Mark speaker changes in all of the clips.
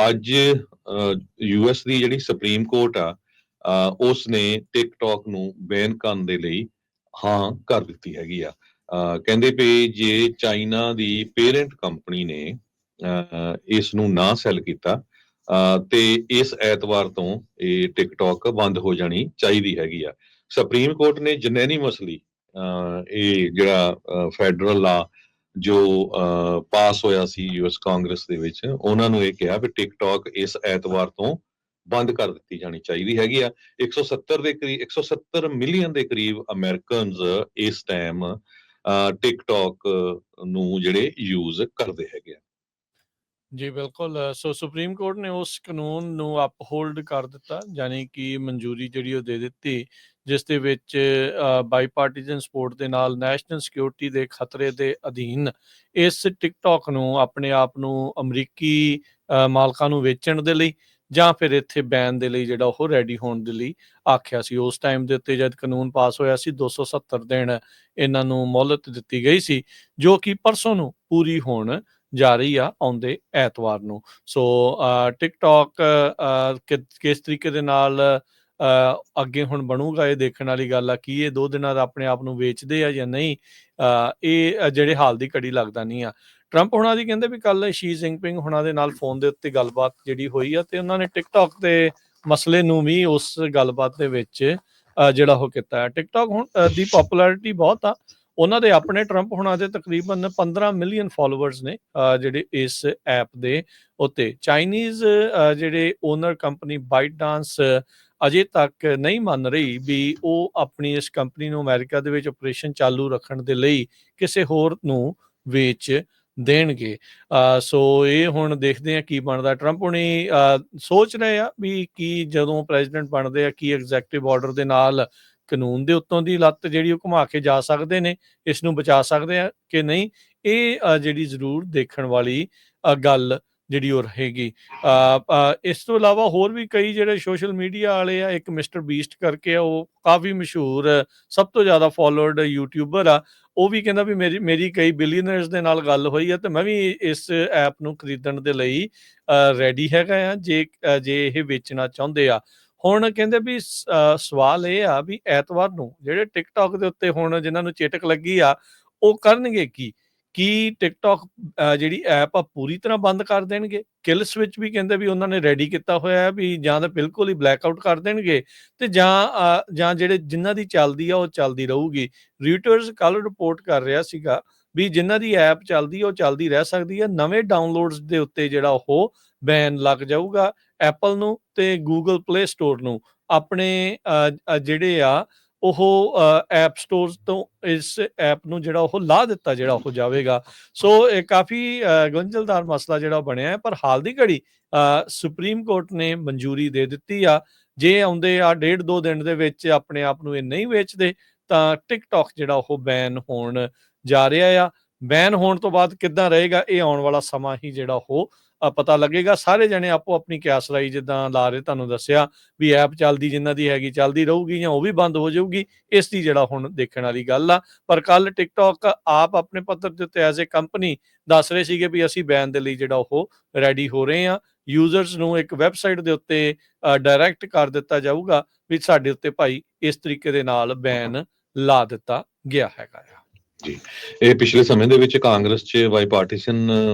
Speaker 1: ਅੱਜ ਯੂਐਸ ਦੀ ਜਿਹੜੀ supreme court ਆ ਉਸ ਨੇ ਟਿਕਟੌਕ ਨੂੰ ਬੈਨ ਕਰਨ ਦੇ ਲਈ ਹਾਂ ਕਰ ਦਿੱਤੀ ਹੈਗੀ ਆ। ਕਹਿੰਦੇ ਵੀ ਜੇ ਚਾਈਨਾ ਦੀ ਪੇਰੈਂਟ ਕੰਪਨੀ ਨੇ ਇਸ ਨੂੰ ਨਾ ਸੈੱਲ ਕੀਤਾ ਤੇ ਇਸ ਐਤਵਾਰ ਤੋਂ ਇਹ ਟਿਕਟੌਕ ਬੰਦ ਹੋ ਜਾਣੀ ਚਾਹੀਦੀ ਹੈਗੀ ਆ। ਸੁਪਰੀਮ ਕੋਰਟ ਨੇ ਯੂਨੈਨਿਮਸਲੀ ਇਹ ਜਿਹੜਾ ਫੈਡਰਲ ਲਾ ਜੋ ਪਾਸ ਹੋਇਆ ਸੀ ਯੂਐਸ ਕਾਂਗਰਸ ਦੇ ਵਿੱਚ, ਉਹਨਾਂ ਨੂੰ ਇਹ ਕਿਹਾ ਵੀ ਟਿਕਟੌਕ ਇਸ ਐਤਵਾਰ ਤੋਂ ਬੰਦ ਕਰ ਦਿੱਤੀ ਜਾਣੀ ਚਾਹੀਦੀ ਹੈਗੀ ਆ। 170 ਮਿਲੀਅਨ ਦੇ ਕਰੀਬ ਅਮਰੀਕਨਜ਼ ਇਸ ਟਾਈਮ ਟਿਕਟੌਕ ਨੂੰ ਜਿਹੜੇ ਯੂਜ਼ ਕਰਦੇ ਹੈਗੇ ਆ।
Speaker 2: ਜੀ ਬਿਲਕੁਲ। ਸੋ ਸੁਪਰੀਮ ਕੋਰਟ ਨੇ ਉਸ ਕਾਨੂੰਨ ਨੂੰ ਅਪਹੋਲਡ ਕਰ ਦਿੱਤਾ, ਯਾਨੀ ਕਿ ਮਨਜ਼ੂਰੀ ਜਿਹੜੀ ਉਹ ਦੇ ਦਿੱਤੀ, ਜਿਸ ਦੇ ਵਿੱਚ ਬਾਈਪਾਰਟੀਜ਼ਨ ਸਪੋਰਟ ਦੇ ਨਾਲ ਨੈਸ਼ਨਲ ਸਿਕਿਉਰਿਟੀ ਦੇ ਖਤਰੇ ਦੇ ਅਧੀਨ ਇਸ ਟਿਕਟੌਕ ਨੂੰ ਆਪਣੇ ਆਪ ਨੂੰ ਅਮਰੀਕੀ ਮਾਲਕਾਂ ਨੂੰ ਵੇਚਣ ਦੇ ਲਈ ਜਾਂ ਫਿਰ ਇੱਥੇ ਬੈਨ ਦੇ ਲਈ ਜਿਹੜਾ ਉਹ ਰੈਡੀ ਹੋਣ ਦੇ ਲਈ ਆਖਿਆ ਸੀ। ਉਸ ਟਾਈਮ ਦੇ ਉੱਤੇ ਜਦ ਕਾਨੂੰਨ ਪਾਸ ਹੋਇਆ ਸੀ 270 ਦਿਨ ਇਹਨਾਂ ਨੂੰ ਮੋਹਲਤ ਦਿੱਤੀ ਗਈ ਸੀ, ਜੋ ਕਿ ਪਰਸੋਂ ਨੂੰ ਪੂਰੀ ਹੋਣ ਜਾ ਰਹੀ ਆ ਆਉਂਦੇ ਐਤਵਾਰ ਨੂੰ। ਸੋ ਟਿਕਟੌਕ ਕਿਸ ਤਰੀਕੇ ਦੇ ਨਾਲ ਅੱਗੇ ਹੁਣ ਬਣੂਗਾ, ਇਹ ਦੇਖਣ ਵਾਲੀ ਗੱਲ ਆ। ਕੀ ਇਹ 2 ਦਿਨਾਂ ਦਾ ਆਪਣੇ ਆਪ ਨੂੰ ਵੇਚਦੇ ਆ ਜਾਂ ਨਹੀਂ, ਇਹ ਜਿਹੜੇ ਹਾਲ ਦੀ ਘੜੀ ਲੱਗਦਾ ਨਹੀਂ ਆ। ਟਰੰਪ ਹੁਣਾਂ ਦੀ ਕਹਿੰਦੇ ਵੀ ਕੱਲ ਸ਼ੀ ਜਿਨਪਿੰਗ ਹੁਣਾਂ ਦੇ ਨਾਲ ਫੋਨ ਦੇ ਉੱਤੇ ਗੱਲਬਾਤ ਜਿਹੜੀ ਹੋਈ ਆ, ਤੇ ਉਹਨਾਂ ਨੇ ਟਿਕਟੌਕ ਦੇ ਮਸਲੇ ਨੂੰ ਵੀ ਉਸ ਗੱਲਬਾਤ ਦੇ ਵਿੱਚ ਜਿਹੜਾ ਉਹ ਕੀਤਾ ਹੈ। ਟਿਕਟੌਕ ਹੁਣ ਦੀ ਪੋਪੂਲੈਰਿਟੀ ਬਹੁਤ ਆ। ਉਹਨਾਂ ਦੇ ਆਪਣੇ ਟਰੰਪ ਹੁਣਾਂ ਦੇ ਤਕਰੀਬਨ 15 ਮਿਲੀਅਨ ਫਾਲੋਵਰਸ ਨੇ ਜਿਹੜੇ ਇਸ ਐਪ ਦੇ ਉੱਤੇ। ਚਾਈਨੀਜ਼ ਜਿਹੜੇ ਓਨਰ ਕੰਪਨੀ ਬਾਈਟਡਾਂਸ ਅਜੇ ਤੱਕ ਨਹੀਂ ਮੰਨ ਰਹੀ ਵੀ ਉਹ ਆਪਣੀ ਇਸ ਕੰਪਨੀ ਨੂੰ ਅਮਰੀਕਾ ਦੇ ਵਿੱਚ ਆਪਰੇਸ਼ਨ ਚਾਲੂ ਰੱਖਣ ਦੇ ਲਈ ਕਿਸੇ ਹੋਰ ਨੂੰ ਵੇਚ ਦੇਣਗੇ। ਸੋ ਇਹ ਹੁਣ ਦੇਖਦੇ ਆ ਕੀ ਬਣਦਾ। ਟਰੰਪ ਹੁਣੀ ਸੋਚ ਰਹੇ ਆ ਵੀ ਕੀ ਜਦੋਂ ਪ੍ਰੈਜ਼ੀਡੈਂਟ ਬਣਦੇ ਆ ਕੀ ਐਗਜ਼ੈਕਟਿਵ ਆਰਡਰ ਦੇ ਨਾਲ ਕਾਨੂੰਨ ਦੇ ਉੱਤੋਂ ਦੀ ਲੱਤ ਜਿਹੜੀ ਉਹ ਘੁਮਾ ਕੇ ਜਾ ਸਕਦੇ ਨੇ, ਇਸ ਨੂੰ ਬਚਾ ਸਕਦੇ ਆ ਕਿ ਨਹੀਂ। ਇਹ ਜਿਹੜੀ ਜ਼ਰੂਰ ਦੇਖਣ ਵਾਲੀ ਗੱਲ ਜਿਹੜੀ ਉਹ ਰਹੇਗੀ। ਇਸ ਤੋਂ ਇਲਾਵਾ ਹੋਰ ਵੀ ਕਈ ਜਿਹੜੇ ਸੋਸ਼ਲ ਮੀਡੀਆ ਵਾਲੇ ਆ, ਇੱਕ ਮਿਸਟਰ ਬੀਸਟ ਕਰਕੇ ਆ, ਉਹ ਕਾਫੀ ਮਸ਼ਹੂਰ ਸਭ ਤੋਂ ਜ਼ਿਆਦਾ ਫੋਲੋਅਰਡ ਯੂਟਿਊਬਰ ਆ। ਉਹ ਵੀ ਕਹਿੰਦਾ ਵੀ ਮੇਰੀ ਕਈ ਬਿਲੀਅਨਰਸ ਦੇ ਨਾਲ ਗੱਲ ਹੋਈ ਆ ਤੇ ਮੈਂ ਵੀ ਇਸ ਐਪ ਨੂੰ ਖਰੀਦਣ ਦੇ ਲਈ ਰੈਡੀ ਹੈਗਾ ਆ ਜੇ ਇਹ ਵੇਚਣਾ ਚਾਹੁੰਦੇ ਆ। ਹੁਣ ਕਹਿੰਦੇ ਵੀ ਸਵਾਲ ਇਹ ਆ ਵੀ ਐਤਵਾਰ ਨੂੰ ਜਿਹੜੇ ਟਿਕਟੌਕ ਦੇ ਉੱਤੇ ਹੁਣ ਜਿਨ੍ਹਾਂ ਨੂੰ ਚੇਟਕ ਲੱਗੀ ਆ, ਉਹ ਕਰਨਗੇ ਕੀ ਟਿਕਟੌਕ ਜਿਹੜੀ ਐਪ ਆ ਪੂਰੀ ਤਰ੍ਹਾਂ ਬੰਦ ਕਰ ਦੇਣਗੇ। ਕਿਲ ਸਵਿਚ ਵੀ ਕਹਿੰਦੇ ਵੀ ਉਹਨਾਂ ਨੇ ਰੈਡੀ ਕੀਤਾ ਹੋਇਆ ਹੈ ਵੀ ਜਾਂ ਤਾਂ ਬਿਲਕੁਲ ਹੀ ਬਲੈਕ ਆਊਟ ਕਰ ਦੇਣਗੇ ਤੇ ਜਾਂ ਜਿਹੜੇ ਜਿਨ੍ਹਾਂ ਦੀ ਚੱਲਦੀ ਆ ਉਹ ਚੱਲਦੀ ਰਹੂਗੀ। ਰਿਊਟਰਸ ਕੱਲ ਰਿਪੋਰਟ ਕਰ ਰਿਹਾ ਸੀਗਾ ਵੀ ਜਿਨ੍ਹਾਂ ਦੀ ਐਪ ਚੱਲਦੀ ਉਹ ਚੱਲਦੀ ਰਹਿ ਸਕਦੀ ਹੈ। ਨਵੇਂ ਡਾਊਨਲੋਡਸ ਦੇ ਉੱਤੇ ਜਿਹੜਾ ਉਹ ਬੈਨ ਲੱਗ ਜਾਊਗਾ। ਐਪਲ ਨੂੰ ਤੇ ਗੂਗਲ ਪਲੇ ਸਟੋਰ ਨੂੰ ਆਪਣੇ ਜਿਹੜੇ ਆ ਉਹ ਐਪ ਸਟੋਰਸ ਤੋਂ ਇਸ ਐਪ ਨੂੰ ਜਿਹੜਾ ਉਹ ਲਾ ਦਿੱਤਾ ਜਿਹੜਾ ਉਹ ਜਾਵੇਗਾ। ਸੋ ਇਹ ਕਾਫੀ ਗੁੰਝਲਦਾਰ ਮਸਲਾ ਜਿਹੜਾ ਬਣਿਆ ਹੈ, ਪਰ ਹਾਲ ਦੀ ਘੜੀ ਸੁਪਰੀਮ ਕੋਰਟ ਨੇ ਮਨਜ਼ੂਰੀ ਦੇ ਦਿੱਤੀ ਆ। ਜੇ ਆਉਂਦੇ ਆ 1.5-2 ਦਿਨ ਦੇ ਵਿੱਚ ਆਪਣੇ ਆਪ ਨੂੰ ਇਹ ਨਹੀਂ ਵੇਚਦੇ ਤਾਂ ਟਿਕਟੌਕ ਜਿਹੜਾ ਉਹ ਬੈਨ ਹੋਣ ਜਾ ਰਿਹਾ ਆ। ਬੈਨ ਹੋਣ ਤੋਂ ਬਾਅਦ ਕਿੱਦਾਂ ਰਹੇਗਾ, ਇਹ ਆਉਣ ਵਾਲਾ ਸਮਾਂ ਹੀ ਜਿਹੜਾ ਉਹ ਪਤਾ ਲੱਗੇਗਾ। ਸਾਰੇ ਜਣੇ ਆਪੋ ਆਪਣੀ ਕਿਆਸ ਲਾਈ ਜਿੱਦਾਂ ਲਾ ਰਹੇ, ਤੁਹਾਨੂੰ ਦੱਸਿਆ ਵੀ ਐਪ ਚੱਲਦੀ ਜਿਨ੍ਹਾਂ ਦੀ ਹੈਗੀ ਚੱਲਦੀ ਰਹੂਗੀ ਜਾਂ ਉਹ ਵੀ ਬੰਦ ਹੋ ਜਾਊਗੀ। ਇਸ ਦੀ ਜਿਹੜਾ ਹੁਣ ਦੇਖਣ ਵਾਲੀ ਗੱਲ ਆ। ਪਰ ਕੱਲ ਟਿਕਟੌਕ ਆਪ ਆਪਣੇ ਪੱਧਰ ਦੇ ਉੱਤੇ ਐਜ਼ ਏ ਕੰਪਨੀ ਦੱਸ ਰਹੇ ਸੀਗੇ ਵੀ ਅਸੀਂ ਬੈਨ ਦੇ ਲਈ ਜਿਹੜਾ ਉਹ ਰੈਡੀ ਹੋ ਰਹੇ ਹਾਂ। ਯੂਜ਼ਰਸ ਨੂੰ ਇੱਕ ਵੈਬਸਾਈਟ ਦੇ ਉੱਤੇ ਡਾਇਰੈਕਟ ਕਰ ਦਿੱਤਾ ਜਾਊਗਾ ਵੀ ਸਾਡੇ ਉੱਤੇ ਭਾਈ ਇਸ ਤਰੀਕੇ ਦੇ ਨਾਲ ਬੈਨ ਲਾ ਦਿੱਤਾ ਗਿਆ ਹੈਗਾ ਆ।
Speaker 1: ਜੀ, ਇਹ ਪਿਛਲੇ ਸਮੇਂ ਦੇ ਵਿੱਚ ਕਾਂਗਰਸ 'ਚ ਬਾਈਪਾਰਟੀਸ਼ਨ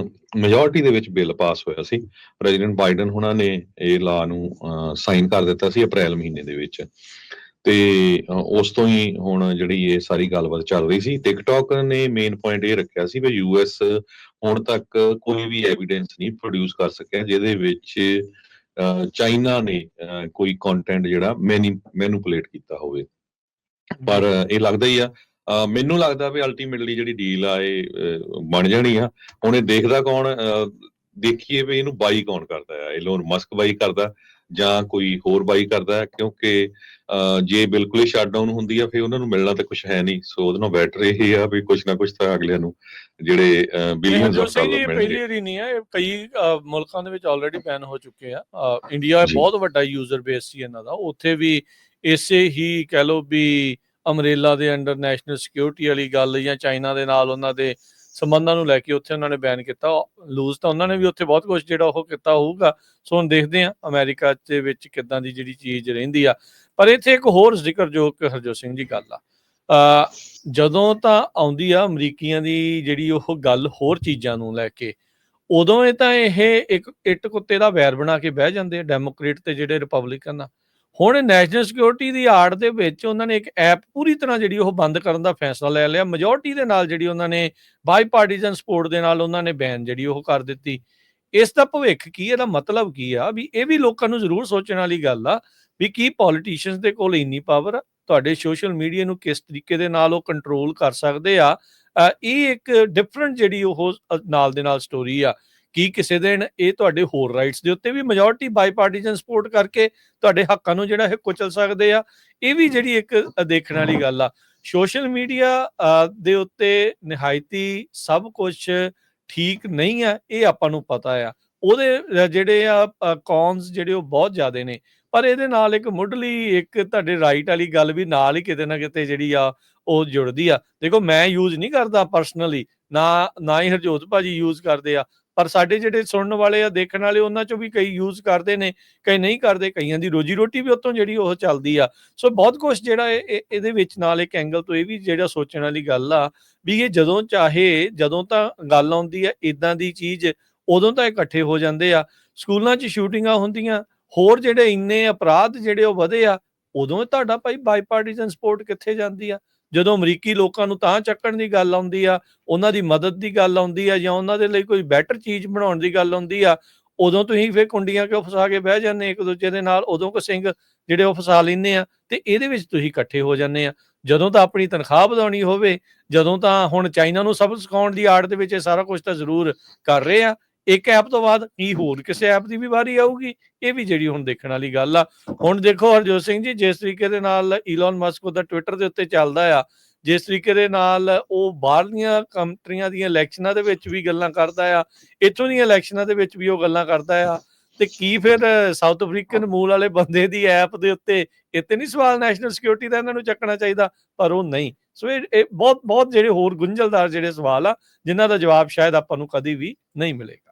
Speaker 1: ਮੈਜੋਰਟੀ ਦੇ ਵਿੱਚ ਬਿੱਲ ਪਾਸ ਹੋਇਆ ਸੀ। ਪ੍ਰੈਜ਼ੀਡੈਂਟ ਬਾਈਡਨ ਹੁਣਾਂ ਨੇ ਇਹ ਲਾ ਨੂੰ ਸਾਈਨ ਕਰ ਦਿੱਤਾ ਸੀ ਅਪ੍ਰੈਲ ਮਹੀਨੇ ਦੇ ਵਿੱਚ, ਤੇ ਉਸ ਤੋਂ ਹੀ ਹੁਣ ਜਿਹੜੀ ਇਹ ਸਾਰੀ ਗੱਲਬਾਤ ਚੱਲ ਰਹੀ ਸੀ। ਟਿਕਟੌਕ ਨੇ ਮੇਨ ਪੁਆਇੰਟ ਇਹ ਰੱਖਿਆ ਸੀ ਵੀ ਯੂਐਸ ਹੁਣ ਤੱਕ ਕੋਈ ਵੀ ਐਵੀਡੈਂਸ ਨਹੀਂ ਪ੍ਰੋਡਿਊਸ ਕਰ ਸਕਿਆ ਜਿਹਦੇ ਵਿੱਚ ਚਾਈਨਾ ਨੇ ਕੋਈ ਕੰਟੈਂਟ ਜਿਹੜਾ ਮੈਨੂਪੂਲੇਟ ਕੀਤਾ ਹੋਵੇ। ਪਰ ਇਹ ਲੱਗਦਾ ਹੀ ਆ, ਮੈਨੂੰ ਲੱਗਦਾ ਵੀ ਅਲਟੀਮੇਟਲੀ ਜਿਹੜੀ ਡੀਲ ਆ ਇਹ ਬਣ ਜਾਣੀ ਆ। ਹੁਣ ਇਹ ਦੇਖਦਾ ਕੌਣ, ਦੇਖੀਏ ਵੀ ਇਹਨੂੰ ਬਾਈ ਕੌਣ ਕਰਦਾ ਆ। ਇਲੋਨ ਮਸਕ ਬਾਈ ਕਰਦਾ ਜਾਂ ਕੋਈ ਹੋਰ ਬਾਈ ਕਰਦਾ, ਕਿਉਂਕਿ ਜੇ ਬਿਲਕੁਲ ਹੀ ਸ਼ਟਡਾਊਨ ਹੁੰਦੀ ਆ ਫਿਰ ਉਹਨਾਂ ਨੂੰ ਮਿਲਣਾ ਤਾਂ ਕੁਝ ਹੈ ਨਹੀਂ। ਸੋ ਉਹਦੇ ਨਾਲ ਬੈਟਰ ਇਹ ਆ ਵੀ ਕੁਝ ਨਾ ਕੁਝ ਤਾਂ ਅਗਲਿਆਂ ਨੂੰ ਜਿਹੜੇ ਬਿਲੀਅਨਸ ਆਫ ਡਾਲਰ ਮਿਲਣਗੇ।
Speaker 2: ਪਹਿਲੀ ਵਾਰੀ ਨਹੀਂ ਆ, ਇਹ ਕਈ ਮੁਲਕਾਂ ਦੇ ਵਿੱਚ ਆਲਰੇਡੀ ਬੈਨ ਹੋ ਚੁੱਕੇ ਆ। ਇੰਡੀਆ ਬਹੁਤ ਵੱਡਾ ਯੂਜ਼ਰ ਬੇਸ ਸੀ ਇਹਨਾਂ ਦਾ, ਉੱਥੇ ਵੀ ਇਸੇ ਹੀ ਕਹਿ ਲਓ ਵੀ ਅਮਰੇਲਾ ਦੇ ਅੰਡਰ ਨੈਸ਼ਨਲ ਸਿਕਿਉਰਿਟੀ ਵਾਲੀ ਗੱਲ ਜਾਂ ਚਾਈਨਾ ਦੇ ਨਾਲ ਉਹਨਾਂ ਦੇ ਸੰਬੰਧਾਂ ਨੂੰ ਲੈ ਕੇ ਉੱਥੇ ਉਹਨਾਂ ਨੇ ਬੈਨ ਕੀਤਾ। ਲੂਜ਼ ਤਾਂ ਉਹਨਾਂ ਨੇ ਵੀ ਉੱਥੇ ਬਹੁਤ ਕੁਛ ਜਿਹੜਾ ਉਹ ਕੀਤਾ ਹੋਊਗਾ। ਸੋ ਹੁਣ ਦੇਖਦੇ ਹਾਂ ਅਮਰੀਕਾ ਦੇ ਵਿੱਚ ਕਿੱਦਾਂ ਦੀ ਜਿਹੜੀ ਚੀਜ਼ ਰਹਿੰਦੀ ਆ। ਪਰ ਇੱਥੇ ਇੱਕ ਹੋਰ ਜ਼ਿਕਰਯੋਗ ਹਰਜੋਤ ਸਿੰਘ ਜੀ ਗੱਲ ਆ, ਜਦੋਂ ਤਾਂ ਆਉਂਦੀ ਆ ਅਮਰੀਕੀਆਂ ਦੀ ਜਿਹੜੀ ਉਹ ਗੱਲ ਹੋਰ ਚੀਜ਼ਾਂ ਨੂੰ ਲੈ ਕੇ, ਉਦੋਂ ਇਹ ਇੱਕ ਇੱਟ ਕੁੱਤੇ ਦਾ ਵੈਰ ਬਣਾ ਕੇ ਬਹਿ ਜਾਂਦੇ ਆ ਡੈਮੋਕ੍ਰੇਟ ਤੇ ਜਿਹੜੇ ਰਿਪਬਲਿਕਨ ਆ। ਹੁਣ ਨੈਸ਼ਨਲ ਸਿਕਿਉਰਿਟੀ ਦੀ ਆੜ ਦੇ ਵਿੱਚ ਉਹਨਾਂ ਨੇ ਇੱਕ ਐਪ ਪੂਰੀ ਤਰ੍ਹਾਂ ਜਿਹੜੀ ਉਹ ਬੰਦ ਕਰਨ ਦਾ ਫੈਸਲਾ ਲੈ ਲਿਆ। ਮੈਜੋਰਟੀ ਦੇ ਨਾਲ ਜਿਹੜੀ ਉਹਨਾਂ ਨੇ ਬਾਈ ਪਾਰਟੀਜ਼ਨ ਸਪੋਰਟ ਦੇ ਨਾਲ ਉਹਨਾਂ ਨੇ ਬੈਨ ਜਿਹੜੀ ਉਹ ਕਰ ਦਿੱਤੀ। ਇਸ ਦਾ ਭਵਿੱਖ ਕੀ, ਇਹਦਾ ਮਤਲਬ ਕੀ ਆ? ਵੀ ਇਹ ਵੀ ਲੋਕਾਂ ਨੂੰ ਜ਼ਰੂਰ ਸੋਚਣ ਵਾਲੀ ਗੱਲ ਆ ਵੀ ਕੀ ਪੋਲੀਟੀਸ਼ੀਅਨਸ ਦੇ ਕੋਲ ਇੰਨੀ ਪਾਵਰ ਆ, ਤੁਹਾਡੇ ਸੋਸ਼ਲ ਮੀਡੀਆ ਨੂੰ ਕਿਸ ਤਰੀਕੇ ਦੇ ਨਾਲ ਉਹ ਕੰਟਰੋਲ ਕਰ ਸਕਦੇ ਆ। ਇਹ ਇੱਕ ਡਿਫਰੈਂਟ ਜਿਹੜੀ ਉਹ ਨਾਲ ਦੇ ਨਾਲ ਸਟੋਰੀ ਆ। ਕੀ ਕਿਸੇ ਦਿਨ ਇਹ ਤੁਹਾਡੇ ਹੋਰ ਰਾਈਟਸ ਦੇ ਉੱਤੇ ਵੀ ਮੈਜੋਰਟੀ ਬਾਈ ਪਾਰਟੀਜ਼ਨ ਸਪੋਰਟ ਕਰਕੇ ਤੁਹਾਡੇ ਹੱਕਾਂ ਨੂੰ ਜਿਹੜਾ ਇਹ ਕੁਚਲ ਸਕਦੇ ਆ? ਇਹ ਵੀ ਜਿਹੜੀ ਇੱਕ ਦੇਖਣ ਵਾਲੀ ਗੱਲ ਆ। ਸੋਸ਼ਲ ਮੀਡੀਆ ਦੇ ਉੱਤੇ ਨਿਹਾਇਤੀ ਸਭ ਕੁਝ ਠੀਕ ਨਹੀਂ ਆ, ਇਹ ਆਪਾਂ ਨੂੰ ਪਤਾ ਆ। ਉਹਦੇ ਜਿਹੜੇ ਆ ਕੌਨਸ ਜਿਹੜੇ ਉਹ ਬਹੁਤ ਜ਼ਿਆਦੇ ਨੇ, ਪਰ ਇਹਦੇ ਨਾਲ ਇੱਕ ਮੁੱਢਲੀ ਇੱਕ ਤੁਹਾਡੇ ਰਾਈਟ ਵਾਲੀ ਗੱਲ ਵੀ ਨਾਲ ਹੀ ਕਿਤੇ ਨਾ ਕਿਤੇ ਜਿਹੜੀ ਆ ਉਹ ਜੁੜਦੀ ਆ। ਦੇਖੋ, ਮੈਂ ਯੂਜ਼ ਨਹੀਂ ਕਰਦਾ ਪਰਸਨਲੀ, ਨਾ ਹੀ ਹਰਜੋਤ ਭਾਜੀ ਯੂਜ਼ ਕਰਦੇ ਆ, ਪਰ ਸਾਡੇ ਜਿਹੜੇ ਸੁਣਨ ਵਾਲੇ ਆ, ਦੇਖਣ ਵਾਲੇ, ਉਹਨਾਂ ਚੋਂ ਵੀ ਕਈ ਯੂਜ਼ ਕਰਦੇ ਨੇ, ਕਈ ਨਹੀਂ ਕਰਦੇ। ਕਈਆਂ ਦੀ ਰੋਜੀ ਰੋਟੀ ਵੀ ਉੱਥੋਂ ਜਿਹੜੀ ਉਹ ਚੱਲਦੀ ਆ। ਸੋ ਬਹੁਤ ਕੁਛ ਜਿਹੜਾ ਇਹਦੇ ਵਿੱਚ ਨਾਲ ਇੱਕ ਐਂਗਲ ਤੋਂ ਇਹ ਵੀ ਜਿਹੜਾ ਸੋਚਣ ਵਾਲੀ ਗੱਲ ਆ ਵੀ ਇਹ ਜਦੋਂ ਚਾਹੇ, ਜਦੋਂ ਤਾਂ ਗੱਲ ਆਉਂਦੀ ਆ ਇਦਾਂ ਦੀ ਚੀਜ਼, ਉਦੋਂ ਤਾਂ ਇਕੱਠੇ ਹੋ ਜਾਂਦੇ ਆ। ਸਕੂਲਾਂ 'ਚ ਸ਼ੂਟਿੰਗਾਂ ਹੁੰਦੀਆਂ, ਹੋਰ ਜਿਹੜੇ ਇੰਨੇ ਅਪਰਾਧ ਜਿਹੜੇ ਉਹ ਵਧੇ ਆ, ਉਦੋਂ ਤੁਹਾਡਾ ਭਾਈ ਬਾਈ ਪਾਰਟੀਜ਼ਨ ਸਪੋਰਟ ਕਿੱਥੇ ਜਾਂਦੀ ਆ? ਜਦੋਂ ਅਮਰੀਕੀ ਲੋਕਾਂ ਨੂੰ ਤਾਂ ਚੱਕਣ ਦੀ ਗੱਲ ਆਉਂਦੀ ਆ, ਉਹਨਾਂ ਦੀ ਮਦਦ ਦੀ ਗੱਲ ਆਉਂਦੀ ਆ, ਜਾਂ ਉਹਨਾਂ ਦੇ ਲਈ ਕੋਈ ਬੈਟਰ ਚੀਜ਼ ਬਣਾਉਣ ਦੀ ਗੱਲ ਆਉਂਦੀ ਆ, ਉਦੋਂ ਤੁਸੀਂ ਫਿਰ ਕੁੰਡੀਆਂ ਕਿਉਂ ਫਸਾ ਕੇ ਬਹਿ ਜਾਂਦੇ ਇੱਕ ਦੂਜੇ ਦੇ ਨਾਲ? ਉਦੋਂ ਕੋ ਸਿੰਘ ਜਿਹੜੇ ਉਹ ਫਸਾ ਲੈਂਦੇ ਆ ਤੇ ਇਹਦੇ ਵਿੱਚ ਤੁਸੀਂ ਇਕੱਠੇ ਹੋ ਜਾਂਦੇ ਆ। ਜਦੋਂ ਤਾਂ ਆਪਣੀ ਤਨਖਾਹ ਵਧਾਉਣੀ ਹੋਵੇ, ਜਦੋਂ ਤਾਂ ਹੁਣ ਚਾਈਨਾ ਨੂੰ ਸਬਕ ਸਿਖਾਉਣ ਦੀ ਆੜ ਦੇ ਵਿੱਚ ਇਹ ਸਾਰਾ ਕੁਝ ਤਾਂ ਜ਼ਰੂਰ ਕਰ ਰਹੇ ਆ। ਇੱਕ ਐਪ ਤੋਂ ਬਾਅਦ ਕੀ ਹੋਰ ਕਿਸੇ ਐਪ ਦੀ ਵੀ ਵਾਰੀ ਆਊਗੀ? ਇਹ ਵੀ ਜਿਹੜੀ ਹੁਣ ਦੇਖਣ ਵਾਲੀ ਗੱਲ ਆ। ਹੁਣ ਦੇਖੋ ਹਰਜੋਤ ਸਿੰਘ ਜੀ, ਜਿਸ ਤਰੀਕੇ ਦੇ ਨਾਲ ਈਲਨ ਮਸਕ ਉਹਦਾ ਟਵਿੱਟਰ ਦੇ ਉੱਤੇ ਚੱਲਦਾ ਆ, ਜਿਸ ਤਰੀਕੇ ਦੇ ਨਾਲ ਉਹ ਬਾਹਰਲੀਆਂ ਕੰਟਰੀਆਂ ਦੀਆਂ ਇਲੈਕਸ਼ਨਾਂ ਦੇ ਵਿੱਚ ਵੀ ਗੱਲਾਂ ਕਰਦਾ ਆ, ਇੱਥੋਂ ਦੀਆਂ ਇਲੈਕਸ਼ਨਾਂ ਦੇ ਵਿੱਚ ਵੀ ਉਹ ਗੱਲਾਂ ਕਰਦਾ ਆ, ਤੇ ਕੀ ਫਿਰ ਸਾਊਥ ਅਫਰੀਕਨ ਮੂਲ ਵਾਲੇ ਬੰਦੇ ਦੀ ਐਪ ਦੇ ਉੱਤੇ ਇੱਥੇ ਨਹੀਂ ਸਵਾਲ ਨੈਸ਼ਨਲ ਸਿਕਿਉਰਿਟੀ ਦਾ ਇਹਨਾਂ ਨੂੰ ਚੱਕਣਾ ਚਾਹੀਦਾ? ਪਰ ਉਹ ਨਹੀਂ। ਸੋ ਇਹ ਬਹੁਤ ਬਹੁਤ ਜਿਹੜੇ ਹੋਰ ਗੁੰਝਲਦਾਰ ਜਿਹੜੇ ਸਵਾਲ ਆ, ਜਿਨ੍ਹਾਂ ਦਾ ਜਵਾਬ ਸ਼ਾਇਦ ਆਪਾਂ ਨੂੰ ਕਦੀ ਵੀ ਨਹੀਂ ਮਿਲੇਗਾ।